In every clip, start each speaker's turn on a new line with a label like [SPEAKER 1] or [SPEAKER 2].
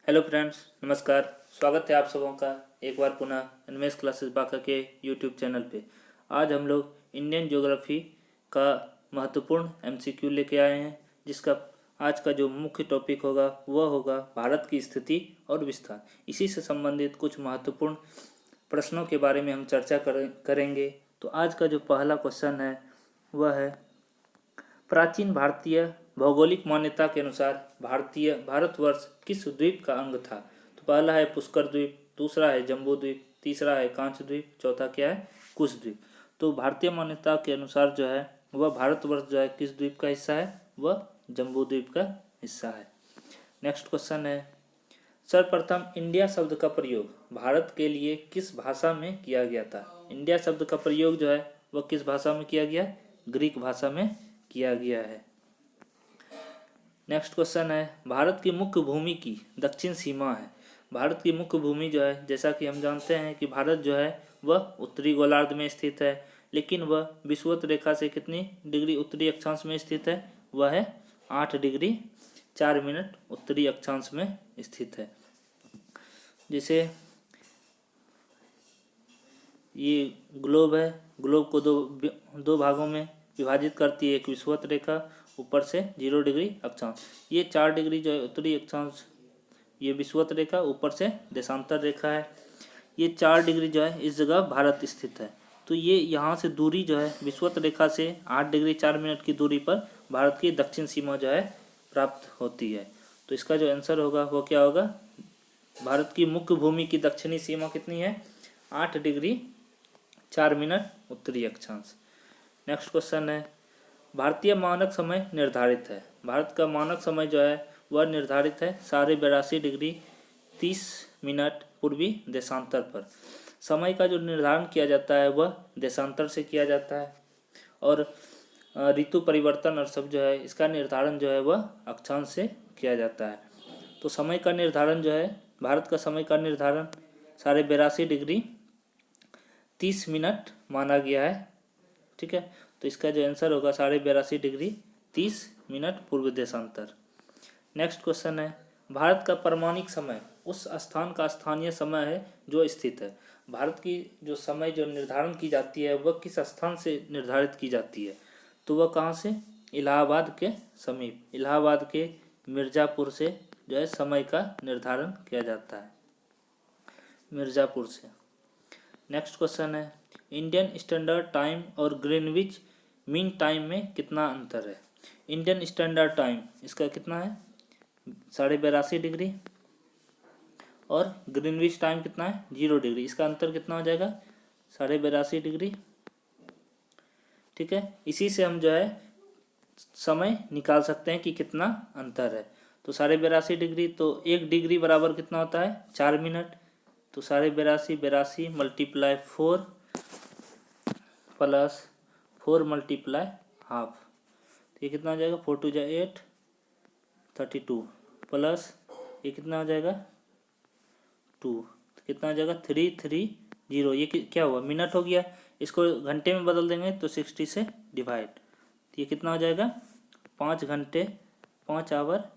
[SPEAKER 1] Hello friends, नमस्कार। स्वागत है आप सबों का एक बार पुनः एनमेस क्लासेस बांका के यूट्यूब चैनल पे। आज हम लोग इंडियन ज्योग्राफी का महत्वपूर्ण एमसीक्यू लेके आए हैं, जिसका आज का जो मुख्य टॉपिक होगा वह होगा भारत की स्थिति और विस्तार। इसी से संबंधित कुछ महत्वपूर्ण प्रश्नों के बारे में हम चर्चा करेंगे। तो आज का जो पहला क्वेश्चन है वह है, प्राचीन भारतीय भौगोलिक मान्यता के अनुसार भारतवर्ष किस द्वीप का अंग था। तो पहला है पुष्कर द्वीप, दूसरा है जम्बू द्वीप, तीसरा है कांच द्वीप, चौथा क्या है, कुश द्वीप। तो भारतीय मान्यता के अनुसार जो है वह भारतवर्ष जो है किस द्वीप का हिस्सा है, वह जम्बू द्वीप का हिस्सा है। नेक्स्ट क्वेश्चन है, सर्वप्रथम इंडिया शब्द का प्रयोग भारत के लिए किस भाषा में किया गया था। इंडिया शब्द का प्रयोग जो है वह किस भाषा में किया गया, ग्रीक भाषा में किया गया है। नेक्स्ट क्वेश्चन है, भारत की मुख्य भूमि की दक्षिण सीमा है। भारत की मुख्य भूमि जो है, जैसा कि हम जानते हैं कि भारत जो है वह उत्तरी गोलार्ध में स्थित है, लेकिन वह विषुवत रेखा से कितनी डिग्री उत्तरी अक्षांश में स्थित है, वह है 8 डिग्री 4 मिनट उत्तरी अक्षांश में स्थित है। जैसे ये ग्लोब है, ग्लोब को दो भागों में विभाजित करती है। एक विषुवत रेखा ऊपर से 0 डिग्री अक्षांश, ये 4 डिग्री जो है उत्तरी अक्षांश, ये विषुवत रेखा ऊपर से देशांतर रेखा है। ये 4 डिग्री जो है इस जगह भारत स्थित है। तो ये यहाँ से दूरी जो है विषुवत रेखा से 8 डिग्री 4 मिनट की दूरी पर भारत की दक्षिण सीमा जो है प्राप्त होती है। तो इसका जो आंसर होगा वो क्या होगा, भारत की मुख्य भूमि की दक्षिणी सीमा कितनी है, 8 डिग्री 4 मिनट उत्तरी अक्षांश। नेक्स्ट क्वेश्चन है, भारतीय मानक समय निर्धारित है। भारत का मानक समय जो है वह निर्धारित है 82.5 डिग्री 30 मिनट पूर्वी देशांतर पर। समय का जो निर्धारण किया जाता है वह देशांतर से किया जाता है, और ऋतु परिवर्तन और सब जो है इसका निर्धारण जो है वह अक्षांश से किया जाता है। तो समय का निर्धारण जो है, भारत का समय का निर्धारण 82.5 डिग्री 30 मिनट माना गया है। ठीक है, तो इसका जो आंसर होगा 82.5 डिग्री 30 मिनट पूर्व देशांतर। नेक्स्ट क्वेश्चन है, भारत का परमाणिक समय उस स्थान का स्थानीय समय है जो स्थित है। भारत की जो समय जो निर्धारण की जाती है वह किस स्थान से निर्धारित की जाती है, तो वह कहाँ से, इलाहाबाद के समीप, इलाहाबाद के मिर्ज़ापुर से जो है समय का निर्धारण किया जाता है, मिर्ज़ापुर से। नेक्स्ट क्वेश्चन है, इंडियन स्टैंडर्ड टाइम और ग्रीनविच मीन टाइम में कितना अंतर है। इंडियन स्टैंडर्ड टाइम इसका कितना है, 82.5 डिग्री, और ग्रीनविच टाइम कितना है, 0 डिग्री। इसका अंतर कितना हो जाएगा, 82.5 डिग्री। ठीक है, इसी से हम जो है समय निकाल सकते हैं कि कितना अंतर है। तो 82.5 डिग्री, तो 1 डिग्री बराबर कितना होता है, 4 मिनट। तो 82.5 मल्टीप्लाई 4 प्लस 4 मल्टीप्लाई हाफ, तो ये कितना हो जाएगा, 4 2 जा 8 32 प्लस ये कितना हो जाएगा 2, तो कितना हो जाएगा 330। ये क्या हुआ, मिनट हो गया। इसको घंटे में बदल देंगे तो 60 से डिवाइड, तो ये कितना हो जाएगा 5 घंटे 5 आवर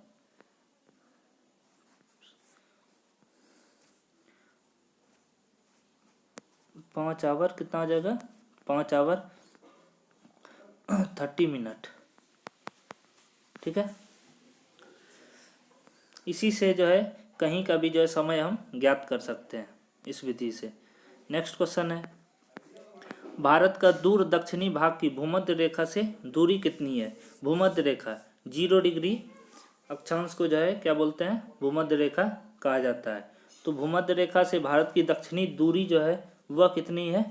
[SPEAKER 1] 5 आवर कितना हो जाएगा, 5 आवर 30 मिनट। ठीक है, इसी से जो है कहीं का भी जो है समय हम ज्ञात कर सकते हैं इस विधि से। नेक्स्ट क्वेश्चन है, भारत का दूर दक्षिणी भाग की भूमध्य रेखा से दूरी कितनी है। भूमध्य रेखा 0 डिग्री अक्षांश को जो है क्या बोलते हैं, भूमध्य रेखा कहा जाता है। तो भूमध्य रेखा से भारत की दक्षिणी दूरी जो है वह कितनी है,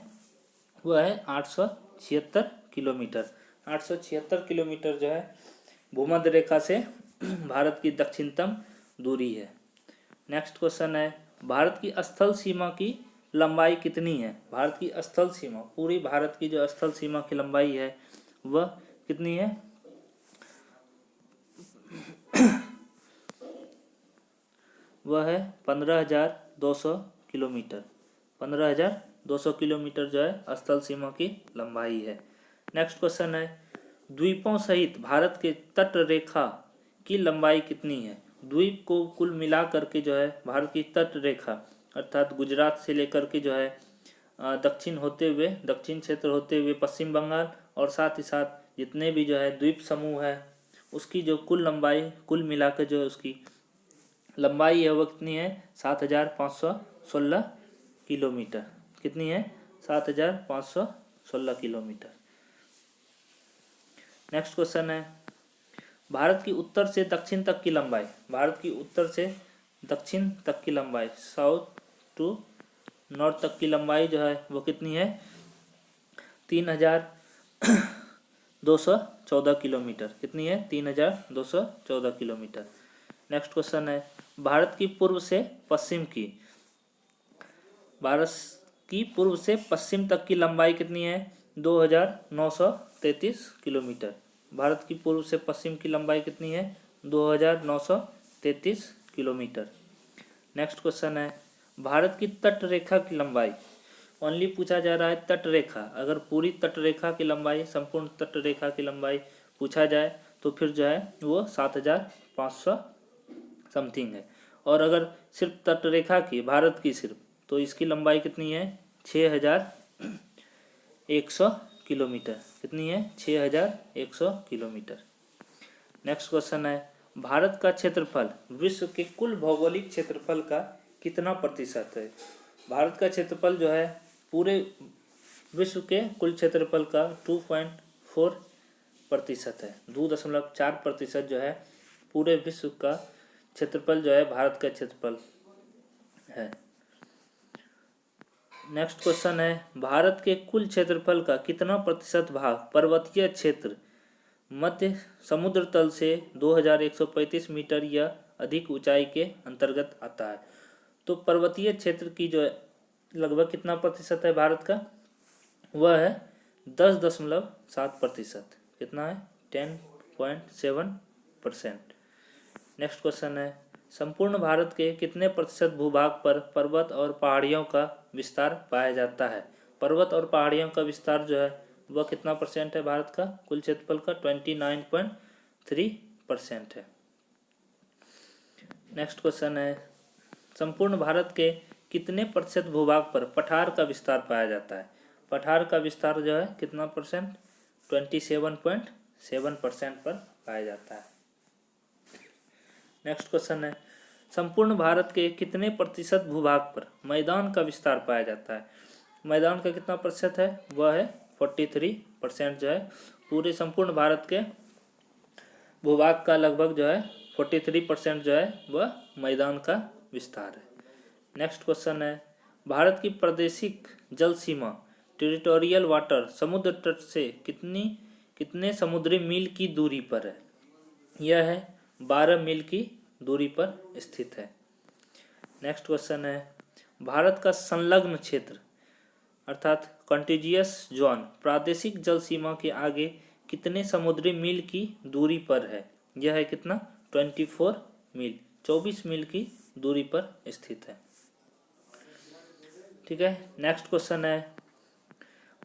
[SPEAKER 1] वह है 876 किलोमीटर। 876 किलोमीटर जो है भूमध्य रेखा से भारत की दक्षिणतम दूरी है। नेक्स्ट क्वेश्चन है, भारत की स्थल सीमा की लंबाई कितनी है। भारत की स्थल सीमा, पूरी भारत की जो स्थल सीमा की लंबाई है वह कितनी है, वह है 15,200 किलोमीटर। 15,200 किलोमीटर जो है स्थल सीमा की लंबाई है। नेक्स्ट क्वेश्चन है, द्वीपों सहित भारत के तट रेखा की लंबाई कितनी है। द्वीप को कुल मिला करके जो है भारत की तट रेखा अर्थात गुजरात से लेकर के जो है दक्षिण होते हुए, दक्षिण क्षेत्र होते हुए पश्चिम बंगाल और साथ ही साथ जितने भी जो है द्वीप समूह है उसकी जो कुल लंबाई, कुल मिला के जो उसकी लंबाई है वो कितनी है 7,516 किलोमीटर। कितनी है 7,516 किलोमीटर। नेक्स्ट क्वेश्चन है भारत की उत्तर से दक्षिण तक की लंबाई, भारत की उत्तर से दक्षिण तक की लंबाई, साउथ टू नॉर्थ तक की लंबाई जो है वो कितनी है 3,214 किलोमीटर। कितनी है 3,214 किलोमीटर। नेक्स्ट क्वेश्चन है भारत की पूर्व से पश्चिम की, भारत की पूर्व से पश्चिम तक की लंबाई कितनी है 2,933 किलोमीटर। भारत की पूर्व से पश्चिम की लंबाई कितनी है 2,933 किलोमीटर। नेक्स्ट क्वेश्चन है भारत की तट रेखा की लंबाई, ओनली पूछा जा रहा है तट रेखा। अगर पूरी तट रेखा की लंबाई, संपूर्ण तट रेखा की लंबाई पूछा जाए तो फिर जो है वो 7,500 समथिंग है। और अगर सिर्फ तट रेखा की, भारत की सिर्फ, तो इसकी लंबाई कितनी है 6,100 किलोमीटर। कितनी है 6,100 किलोमीटर। नेक्स्ट क्वेश्चन है भारत का क्षेत्रफल विश्व के कुल भौगोलिक क्षेत्रफल का कितना प्रतिशत है। भारत का क्षेत्रफल जो है पूरे विश्व के कुल क्षेत्रफल का 2.4% है। 2.4% जो है पूरे विश्व का क्षेत्रफल जो है भारत का क्षेत्रफल है। नेक्स्ट क्वेश्चन है भारत के कुल क्षेत्रफल का कितना प्रतिशत भाग पर्वतीय क्षेत्र मध्य समुद्र तल से 2,135 मीटर या अधिक ऊंचाई के अंतर्गत आता है। तो पर्वतीय क्षेत्र की जो लगभग कितना प्रतिशत है भारत का, वह है 10.7%। कितना है 10.7%। नेक्स्ट क्वेश्चन है संपूर्ण भारत के कितने प्रतिशत भूभाग पर पर्वत और पहाड़ियों का विस्तार पाया जाता है। पर्वत और पहाड़ियों का विस्तार जो है वह कितना परसेंट है भारत का कुल क्षेत्रफल का 29.3% है। नेक्स्ट क्वेश्चन है संपूर्ण भारत के कितने प्रतिशत भूभाग पर पठार का विस्तार पाया जाता है। पठार का विस्तार जो है कितना परसेंट 27.7% पर पाया जाता है। नेक्स्ट क्वेश्चन है संपूर्ण भारत के कितने प्रतिशत भूभाग पर मैदान का विस्तार पाया जाता है। मैदान का कितना प्रतिशत है, वह है 43% जो है पूरे संपूर्ण भारत के भूभाग का लगभग जो है 43% जो है वह मैदान का विस्तार है। नेक्स्ट क्वेश्चन है भारत की प्रादेशिक जल सीमा टेरिटोरियल वाटर समुद्र तट से कितने समुद्री मील की दूरी पर है। यह है 12 मील की दूरी पर स्थित है। नेक्स्ट क्वेश्चन है भारत का संलग्न क्षेत्र अर्थात कॉन्टिजियस जोन प्रादेशिक जल सीमा के आगे कितने समुद्री मील की दूरी पर है। यह है कितना 24 मील, 24 मील की दूरी पर स्थित है। ठीक है। नेक्स्ट क्वेश्चन है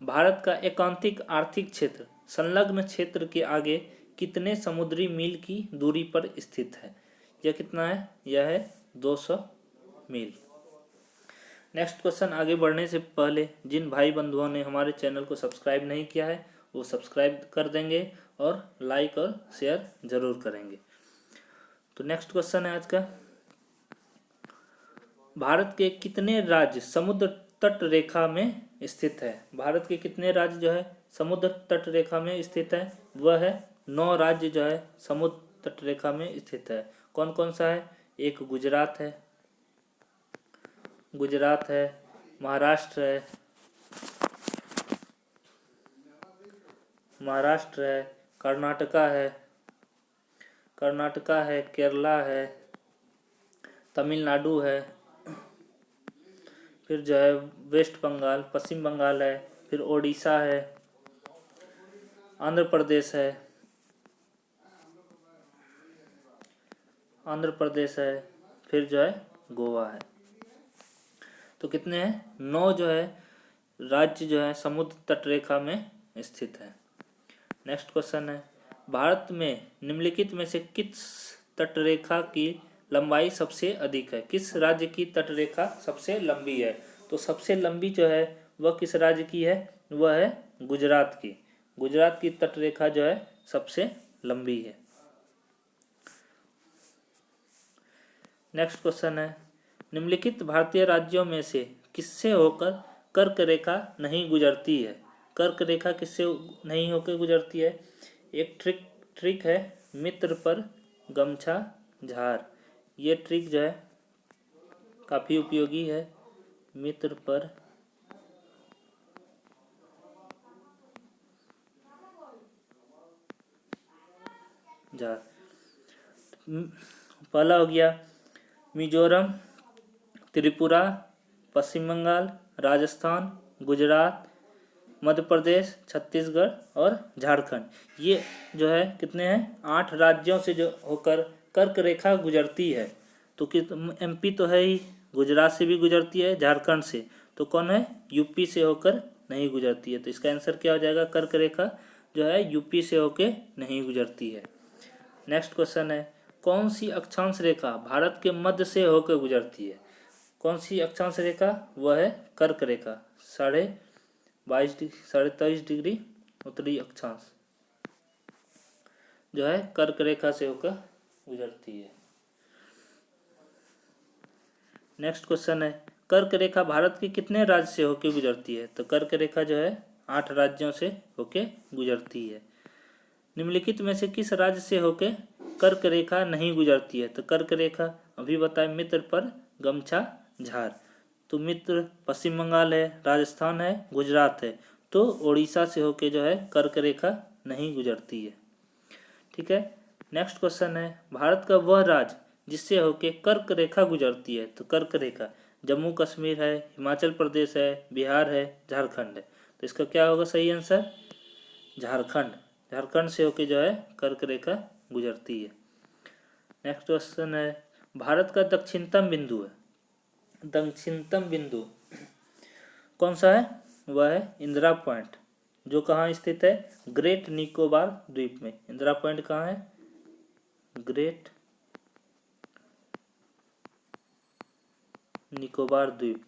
[SPEAKER 1] भारत का एकांतिक आर्थिक क्षेत्र संलग्न क्षेत्र के आगे कितने समुद्री मील की दूरी पर स्थित है। यह कितना है, यह है 200 मील। नेक्स्ट क्वेश्चन आगे बढ़ने से पहले जिन भाई बंधुओं ने हमारे चैनल को सब्सक्राइब नहीं किया है वो सब्सक्राइब कर देंगे और लाइक और शेयर जरूर करेंगे। तो नेक्स्ट क्वेश्चन है आज का भारत के कितने राज्य समुद्र तट रेखा में स्थित है। भारत के कितने राज्य जो है समुद्र तट रेखा में स्थित है, वह है 9 राज्य जो है समुद्र तट रेखा में स्थित है। कौन कौन सा है, एक गुजरात है, महाराष्ट्र है, कर्नाटका है, केरला है, तमिलनाडु है, फिर जो है वेस्ट बंगाल, पश्चिम बंगाल है, फिर ओडिशा है, आंध्र प्रदेश है, फिर जो है गोवा है। तो कितने हैं 9 जो है राज्य जो है समुद्र तट रेखा में स्थित है। नेक्स्ट क्वेश्चन है भारत में निम्नलिखित में से किस तट रेखा की लंबाई सबसे अधिक है? किस राज्य की तटरेखा सबसे लंबी है? तो सबसे लंबी जो है वह किस राज्य की है? वह है गुजरात की। गुजरात की तटरेखा जो है सबसे लंबी है। नेक्स्ट क्वेश्चन है, निम्नलिखित भारतीय राज्यों में से किससे होकर कर्क रेखा नहीं गुजरती है? कर्क रेखा किससे नहीं होकर गुजरती है? एक ट्रिक है मित्र पर गमछा झार। ये ट्रिक जो है काफ़ी उपयोगी है। मित्र पर झार। पहला हो गया मिजोरम, त्रिपुरा, पश्चिम बंगाल, राजस्थान, गुजरात, मध्य प्रदेश, छत्तीसगढ़ और झारखंड। ये जो है कितने हैं? 8 राज्यों से जो होकर कर्क रेखा गुजरती है। तो एमपी तो है ही, गुजरात से भी गुजरती है, झारखंड से, तो कौन है? यूपी से होकर नहीं गुजरती है। तो इसका आंसर क्या हो जाएगा? कर्क रेखा जो है यूपी से होकर नहीं गुजरती है। नेक्स्ट क्वेश्चन है, कौन सी अक्षांश रेखा भारत के मध्य से होकर गुजरती है? कौन सी अक्षांश रेखा? वह है कर्क रेखा। 23.5 डिग्री उत्तरी अक्षांश जो है कर्क रेखा से होकर गुजरती है। नेक्स्ट क्वेश्चन है, कर्क रेखा भारत के कितने राज्य से होकर गुजरती है? तो कर्क रेखा जो है 8 राज्यों से होकर गुजरती है। निम्नलिखित में से किस राज्य से होकर कर्क रेखा नहीं गुजरती है? तो कर्क रेखा अभी बताए मित्र पर गमछा झार। तो मित्र पश्चिम बंगाल है, राजस्थान है, गुजरात है। तो उड़ीसा से होके जो है कर्क रेखा नहीं गुजरती है। ठीक है। नेक्स्ट क्वेश्चन है, भारत का वह राज्य जिससे होके कर्क रेखा गुजरती है? तो कर्क रेखा जम्मू कश्मीर है, हिमाचल प्रदेश है, बिहार है, झारखंड है। तो इसका क्या होगा सही आंसर? झारखंड। झारखंड से होके जो है कर्क रेखा गुजरती है। नेक्स्ट क्वेश्चन है, भारत का दक्षिणतम बिंदु है, दक्षिणतम बिंदु कौन सा है? वह है इंदिरा पॉइंट, जो कहाँ स्थित है? ग्रेट निकोबार द्वीप में। इंदिरा पॉइंट कहाँ है? ग्रेट निकोबार द्वीप।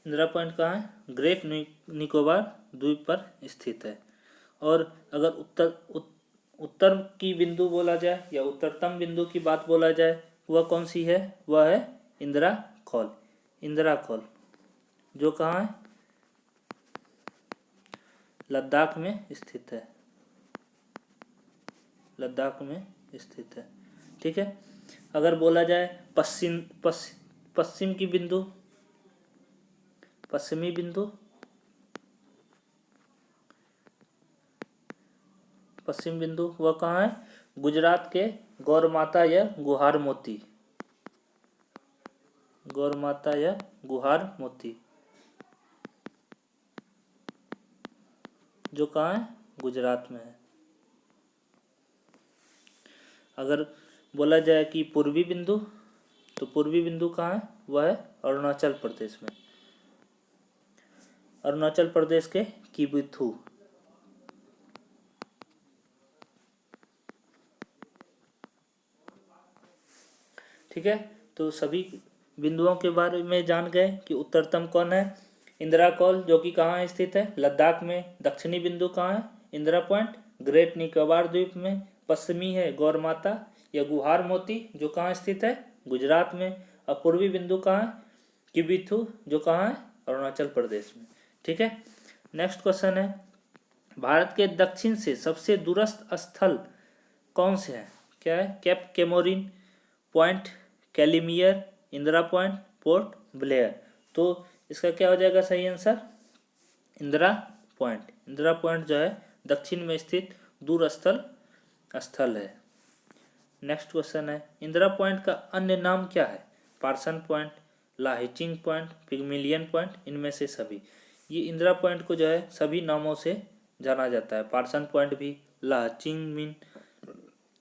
[SPEAKER 1] इंदिरा पॉइंट कहाँ है? ग्रेट निकोबार द्वीप पर स्थित है। और अगर उत्तर की बिंदु बोला जाए या उत्तरतम बिंदु की बात बोला जाए, वह कौन सी है? वह है इंदिरा कॉल। इंदिरा कॉल जो कहाँ है? लद्दाख में स्थित है। लद्दाख में स्थित है। ठीक है। अगर बोला जाए पश्चिम की बिंदु, पश्चिमी बिंदु, पश्चिम बिंदु वह कहाँ है? गुजरात के गौरमाता या गुहार मोती। गौरमाता या गुहार मोती जो कहाँ है? गुजरात में है। अगर बोला जाए कि पूर्वी बिंदु, तो पूर्वी बिंदु कहाँ है? वह है अरुणाचल प्रदेश में। अरुणाचल प्रदेश के किबिथु। ठीक है। तो सभी बिंदुओं के बारे में जान गए कि उत्तरतम कौन है? इंदिरा कॉल जो कि कहाँ स्थित है? लद्दाख में। दक्षिणी बिंदु कहाँ है? इंदिरा पॉइंट ग्रेट निकोबार द्वीप में। पश्चिमी है गौरमाता या गुहार मोती जो कहाँ स्थित है? गुजरात में। और पूर्वी बिंदु कहाँ है? किबिथु जो कहाँ है? अरुणाचल प्रदेश में। ठीक है। नेक्स्ट क्वेश्चन है, भारत के दक्षिण से सबसे दूरस्थ स्थल कौन से हैं? क्या है? कैप केमोरिन, पॉइंट कैलिमियर, इंदिरा पॉइंट, पोर्ट ब्लेयर। तो इसका क्या हो जाएगा सही आंसर? इंदिरा पॉइंट। इंदिरा पॉइंट जो है दक्षिण में स्थित दूरस्थल स्थल है। नेक्स्ट क्वेश्चन है, इंदिरा पॉइंट का अन्य नाम क्या है? पार्सन पॉइंट, लाहिचिंग पॉइंट, पिग्मिलियन पॉइंट, इनमें से सभी। ये इंदिरा पॉइंट को जो है सभी नामों से जाना जाता है। पार्सन पॉइंट भी,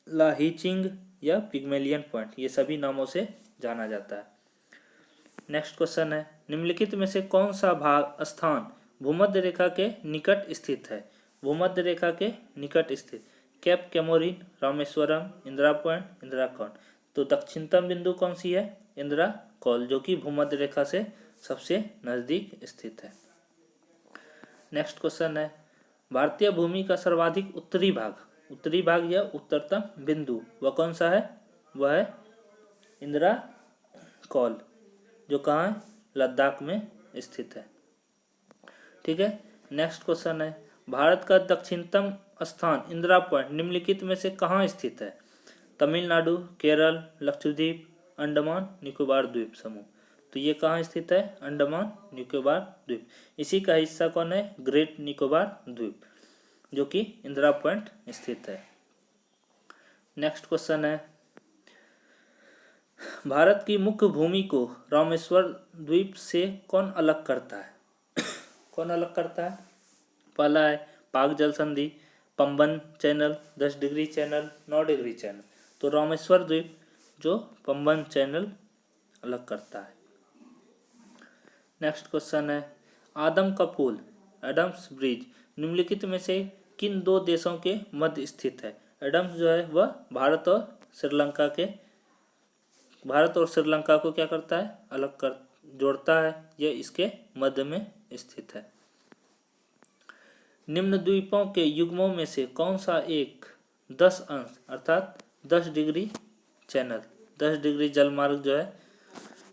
[SPEAKER 1] लाहिचिंग या पिग्मेलियन पॉइंट, ये सभी नामों से जाना जाता है। नेक्स्ट क्वेश्चन है, निम्नलिखित में से कौन सा स्थान भूमध्य रेखा के निकट स्थित है? भूमध्य रेखा के निकट स्थित कैप कैमोरिन, रामेश्वरम, इंदिरा पॉइंट, इंदिरा कौल। तो दक्षिणतम बिंदु कौन सी है? इंदिरा कौल, जो कि भूमध्य रेखा से सबसे नजदीक स्थित है। नेक्स्ट क्वेश्चन है, भारतीय भूमि का सर्वाधिक उत्तरी भाग या उत्तरतम बिंदु वह कौन सा है? वह है इंदिरा कौल, जो कहाँ है? लद्दाख में स्थित है। ठीक है। नेक्स्ट क्वेश्चन है, भारत का दक्षिणतम स्थान इंदिरा पॉइंट निम्नलिखित में से कहाँ स्थित है? तमिलनाडु, केरल, लक्षद्वीप, अंडमान निकोबार द्वीप समूह। तो ये कहाँ स्थित है? अंडमान निकोबार द्वीप। इसी का हिस्सा कौन है? ग्रेट निकोबार द्वीप, जो कि इंदिरा पॉइंट स्थित है। नेक्स्ट क्वेश्चन है, भारत की मुख्य भूमि को रामेश्वर द्वीप से कौन अलग करता है? कौन अलग करता है? पहला है पाक जल संधि, Pamban channel, 10 degree channel, 9 degree channel. तो रामेश्वर द्वीप जो पंबन चैनल अलग करता है। नेक्स्ट क्वेश्चन है, आदम का पुल एडम्स ब्रिज निम्नलिखित में से किन दो देशों के मध्य स्थित है? एडम्स जो है वह भारत और श्रीलंका को क्या करता है? अलग कर जोड़ता है। यह इसके मध्य में स्थित है। निम्न द्वीपों के युग्मों में से कौन सा एक 10 अंश अर्थात 10 डिग्री चैनल 10 डिग्री जलमार्ग जो है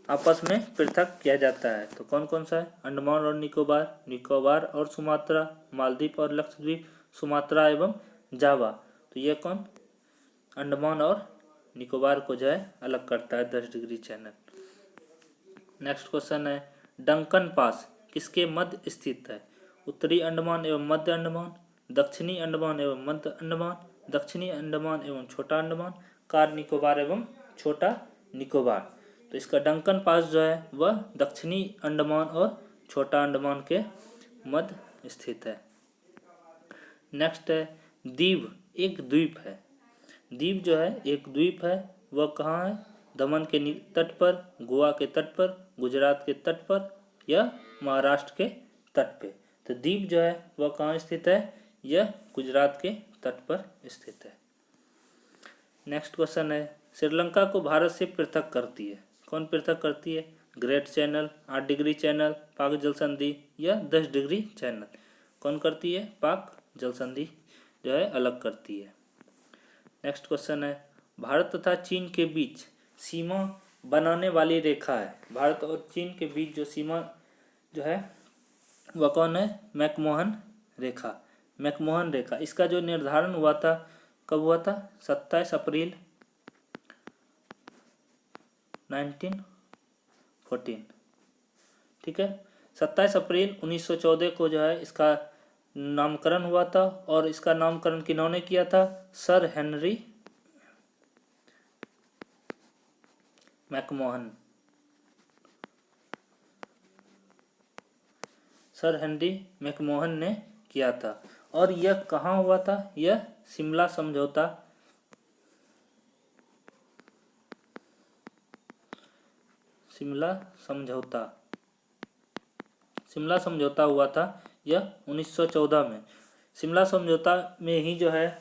[SPEAKER 1] आपस में पृथक किया जाता है? तो कौन कौन सा है? अंडमान और निकोबार, निकोबार और सुमात्रा, मालदीव और लक्षद्वीप, सुमात्रा एवं जावा। तो ये कौन? अंडमान और निकोबार को जो है अलग करता है 10 डिग्री चैनल। नेक्स्ट क्वेश्चन है, डंकन पास किसके मध्य स्थित है? उत्तरी अंडमान एवं मध्य अंडमान, दक्षिणी अंडमान एवं मध्य अंडमान, दक्षिणी अंडमान एवं छोटा अंडमान, कार निकोबार एवं छोटा निकोबार। तो इसका डंकन पास जो है वह दक्षिणी अंडमान और छोटा अंडमान के मध्य स्थित है। नेक्स्ट है, दीव एक द्वीप है। दीव जो है एक द्वीप है, वह कहाँ है? दमन के तट पर, गोवा के तट पर, गुजरात के तट पर या महाराष्ट्र के तट पे। तो दीव जो है वह कहाँ स्थित है? यह गुजरात के तट पर स्थित है। नेक्स्ट क्वेश्चन है, श्रीलंका को भारत से पृथक करती है कौन पृथक करती है? ग्रेट चैनल, 8 डिग्री चैनल, पाक जल संधि या 10 डिग्री चैनल। कौन करती है? पाक जल संधि जो है अलग करती है। नेक्स्ट क्वेश्चन है, भारत तथा चीन के बीच सीमा बनाने वाली रेखा है। भारत और चीन के बीच जो सीमा जो है वह कौन है? मैकमोहन रेखा। मैकमोहन रेखा, इसका जो निर्धारण हुआ था कब हुआ था? 27 अप्रैल 1914। ठीक है, 27 अप्रैल 1914 को जो है इसका नामकरण हुआ था। और इसका नामकरण किन्होंने किया था? Sir Henry McMahon. Sir Henry McMahon ने किया था। और यह कहाँ हुआ था? यह शिमला समझौता हुआ था यह 1914 में। शिमला समझौता में ही जो है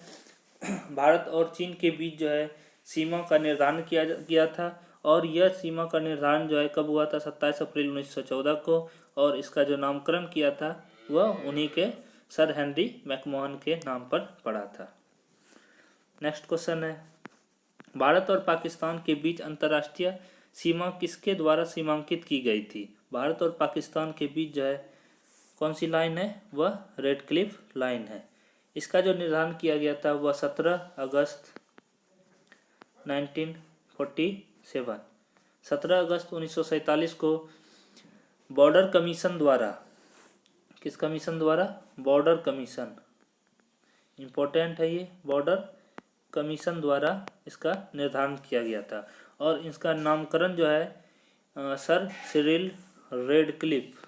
[SPEAKER 1] भारत और चीन के बीच जो है सीमा का निर्धारण किया गया था। और यह सीमा का निर्धारण जो है कब हुआ था? 27 अप्रैल 1914 को। और इसका जो नामकरण किया था वह उन्हीं के सर हेनरी मैकमोहन के नाम पर पड़ा था। नेक्स्ट क्वेश्चन है, भारत और पाकिस्तान के बीच अंतर्राष्ट्रीय सीमा किसके द्वारा सीमांकित की गई थी? भारत और पाकिस्तान के बीच जो है कौन सी लाइन है? वह रेड क्लिफ लाइन है। इसका जो निर्धारण किया गया था वह 17 अगस्त 1947 17 अगस्त 1947 को बॉर्डर कमीशन द्वारा, किस कमीशन द्वारा? बॉर्डर कमीशन, इम्पोर्टेंट है ये, बॉर्डर कमीशन द्वारा इसका निर्धारण किया गया था। और इसका नामकरण जो है सर सिरिल रेडक्लिफ,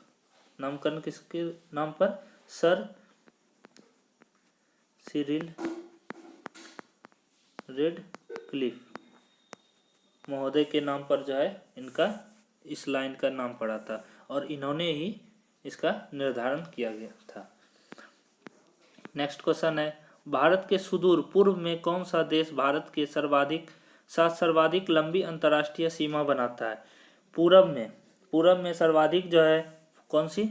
[SPEAKER 1] नामकरण किसके नाम पर? सर सिरिल रेडक्लिफ महोदय के नाम पर जो है इनका इस लाइन का नाम पड़ा था। और इन्होंने ही इसका निर्धारण किया गया था। नेक्स्ट क्वेश्चन है, भारत के सुदूर पूर्व में कौन सा देश भारत के सर्वाधिक लंबी अंतर्राष्ट्रीय सीमा बनाता है? पूरब में सर्वाधिक जो है कौन सी?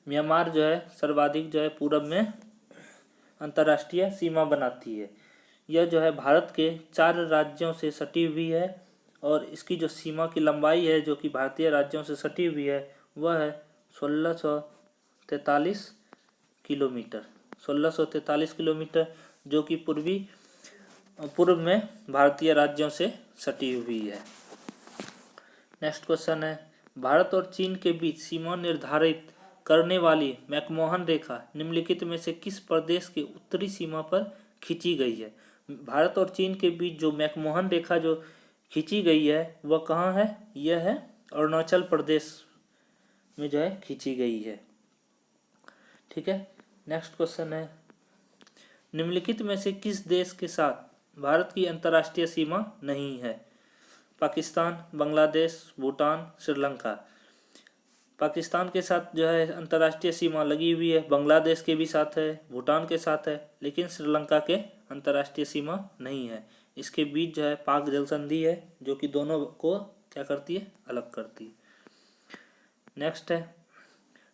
[SPEAKER 1] म्यांमार जो है सर्वाधिक जो है पूरब में अंतर्राष्ट्रीय सीमा बनाती है। यह जो है भारत के 4 राज्यों से सटी हुई है और इसकी जो सीमा की लंबाई है जो कि भारतीय राज्यों से सटी हुई है वह है 1643 किलोमीटर। 1643 किलोमीटर जो कि पूर्व में भारतीय राज्यों से सटी हुई है। नेक्स्ट क्वेश्चन है, भारत और चीन के बीच सीमा निर्धारित करने वाली मैकमोहन रेखा निम्नलिखित में से किस प्रदेश के उत्तरी सीमा पर खींची गई है? भारत और चीन के बीच जो मैकमोहन रेखा जो खींची गई है वह कहाँ है? यह है अरुणाचल प्रदेश में जो है खींची गई है। ठीक है। नेक्स्ट क्वेश्चन है, निम्नलिखित में से किस देश के साथ भारत की अंतर्राष्ट्रीय सीमा नहीं है? पाकिस्तान, बांग्लादेश, भूटान, श्रीलंका। पाकिस्तान के साथ जो है अंतर्राष्ट्रीय सीमा लगी हुई है, बांग्लादेश के भी साथ है, भूटान के साथ है, लेकिन श्रीलंका के अंतर्राष्ट्रीय सीमा नहीं है। इसके बीच जो है पाक जल संधि है जो कि दोनों को क्या करती है? अलग करती है। नेक्स्ट है,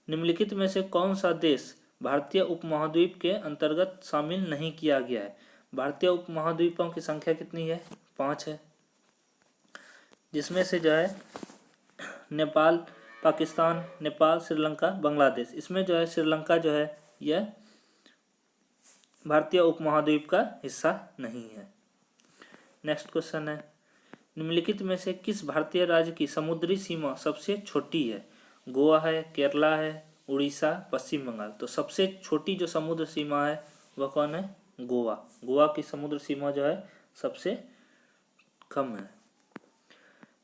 [SPEAKER 1] निम्नलिखित में से कौन सा देश भारतीय उपमहाद्वीप के अंतर्गत शामिल नहीं किया गया है? भारतीय उपमहाद्वीपों की संख्या कितनी है? 5 है, जिसमें से जो है नेपाल, पाकिस्तान, नेपाल, श्रीलंका, बांग्लादेश। इसमें जो है श्रीलंका जो है यह भारतीय उपमहाद्वीप का हिस्सा नहीं है। नेक्स्ट क्वेश्चन है, निम्नलिखित में से किस भारतीय राज्य की समुद्री सीमा सबसे छोटी है? गोवा है, केरला है, उड़ीसा, पश्चिम बंगाल। तो सबसे छोटी जो समुद्र सीमा है वह कौन है? गोवा। गोवा की समुद्र सीमा जो है सबसे कम है।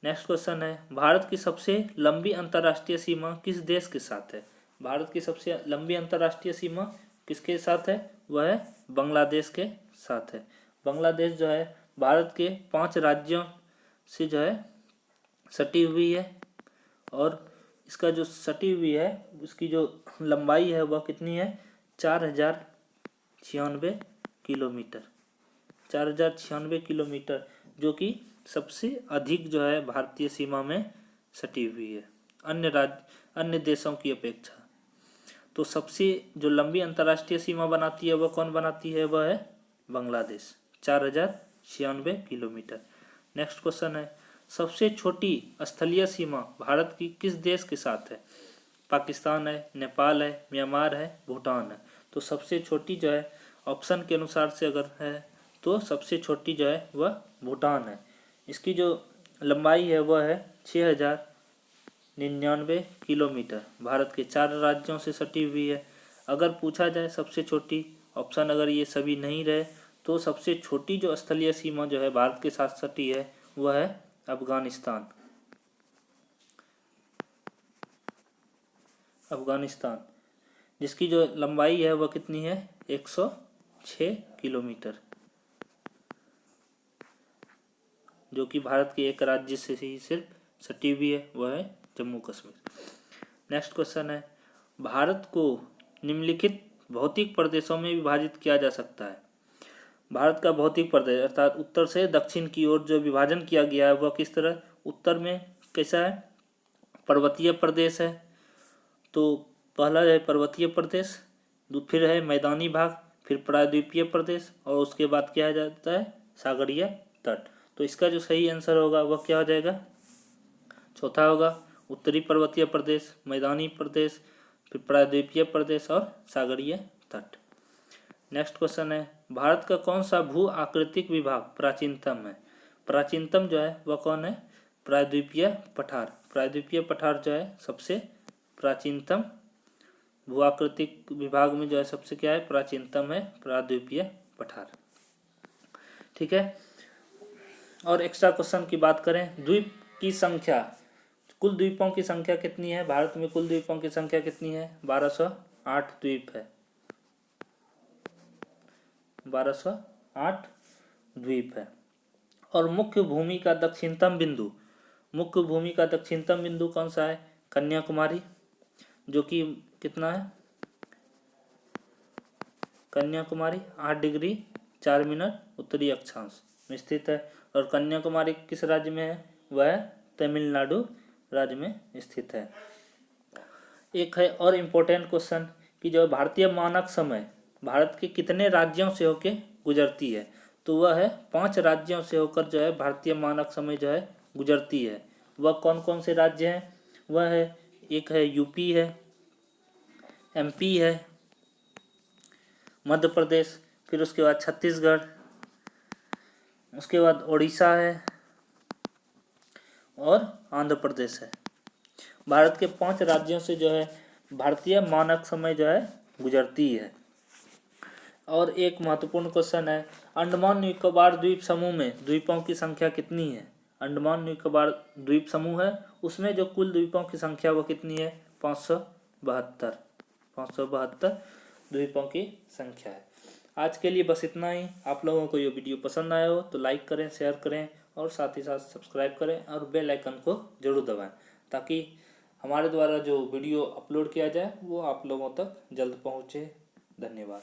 [SPEAKER 1] नेक्स्ट क्वेश्चन है, भारत की सबसे लंबी अंतर्राष्ट्रीय सीमा किस देश के साथ है? भारत की सबसे लंबी अंतर्राष्ट्रीय सीमा किसके साथ है? वह है बांग्लादेश के साथ है। बांग्लादेश जो है भारत के 5 राज्यों से जो है सटी हुई है और इसका जो सटी हुई है उसकी जो लंबाई है वह कितनी है? 4096 किलोमीटर। 4096 किलोमीटर जो कि सबसे अधिक जो है भारतीय सीमा में सटी हुई है अन्य देशों की अपेक्षा। तो सबसे जो लंबी अंतर्राष्ट्रीय सीमा बनाती है वह कौन बनाती है? वह है बांग्लादेश, 4096 किलोमीटर। नेक्स्ट क्वेश्चन है, सबसे छोटी स्थलीय सीमा भारत की किस देश के साथ है? पाकिस्तान है, नेपाल है, म्यांमार है, भूटान है। तो सबसे छोटी जो है ऑप्शन के अनुसार से अगर है तो सबसे छोटी जो है वह भूटान है। इसकी जो लंबाई है वह है 6099 किलोमीटर। भारत के 4 राज्यों से सटी हुई है। अगर पूछा जाए सबसे छोटी ऑप्शन अगर ये सभी नहीं रहे तो सबसे छोटी जो स्थलीय सीमा जो है भारत के साथ सटी है वह है अफगानिस्तान। जिसकी जो लंबाई है वह कितनी है? 106 किलोमीटर, जो कि भारत के एक राज्य से ही सिर्फ सटी हुई है, वह है जम्मू कश्मीर। नेक्स्ट क्वेश्चन है, भारत को निम्नलिखित भौतिक प्रदेशों में विभाजित किया जा सकता है? भारत का भौतिक प्रदेश अर्थात उत्तर से दक्षिण की ओर जो विभाजन किया गया है वह किस तरह? उत्तर में कैसा है? पर्वतीय प्रदेश है, तो पहला है पर्वतीय प्रदेश, फिर है मैदानी भाग, फिर प्रायद्वीपीय प्रदेश और उसके बाद क्या जाता है? सागरीय तट। तो इसका जो सही आंसर होगा वह क्या हो जाएगा? चौथा होगा उत्तरी पर्वतीय प्रदेश, मैदानी प्रदेश, फिर प्रायद्वीपीय प्रदेश और सागरीय तट। नेक्स्ट क्वेश्चन है, भारत का कौन सा भू आकृतिक विभाग प्राचीनतम है? प्राचीनतम जो है वह कौन है? प्रायद्वीपीय पठार। प्रायद्वीपीय पठार जो है सबसे प्राचीनतम भू आकृतिक विभाग में जो है सबसे क्या है? प्राचीनतम है प्रायद्वीपीय पठार। ठीक है। और एक्स्ट्रा क्वेश्चन की बात करें, द्वीप की संख्या, कुल द्वीपों की संख्या कितनी है? भारत में कुल द्वीपों की संख्या कितनी है? 1208 द्वीप है। 1208 द्वीप है। और मुख्य भूमि का दक्षिणतम बिंदु कौन सा है? कन्याकुमारी, जो कि कितना है? कन्याकुमारी 8 डिग्री 4 मिनट उत्तरी अक्षांश में स्थित है। और कन्याकुमारी किस राज्य में है? वह तमिलनाडु राज्य में स्थित है। एक है और इम्पोर्टेंट क्वेश्चन कि जो भारतीय मानक समय भारत के कितने राज्यों से होकर गुजरती है? तो वह है 5 राज्यों से होकर जो है भारतीय मानक समय जो है गुजरती है। वह कौन कौन से राज्य हैं? वह है, एक है यूपी है, एमपी है, मध्य प्रदेश, फिर उसके बाद छत्तीसगढ़, उसके बाद उड़ीसा है और आंध्र प्रदेश है। भारत के 5 राज्यों से जो है भारतीय मानक समय जो है गुजरती है। और एक महत्वपूर्ण क्वेश्चन है, अंडमान निकोबार द्वीप समूह में द्वीपों की संख्या कितनी है? अंडमान निकोबार द्वीप समूह है, उसमें जो कुल द्वीपों की संख्या वो कितनी है? 572 द्वीपों की संख्या है। आज के लिए बस इतना ही। आप लोगों को ये वीडियो पसंद आया हो तो लाइक करें, शेयर करें और साथ ही साथ सब्सक्राइब करें और बेल आइकन को जरूर दबाएं, ताकि हमारे द्वारा जो वीडियो अपलोड किया जाए वो आप लोगों तक जल्द पहुँचे। धन्यवाद।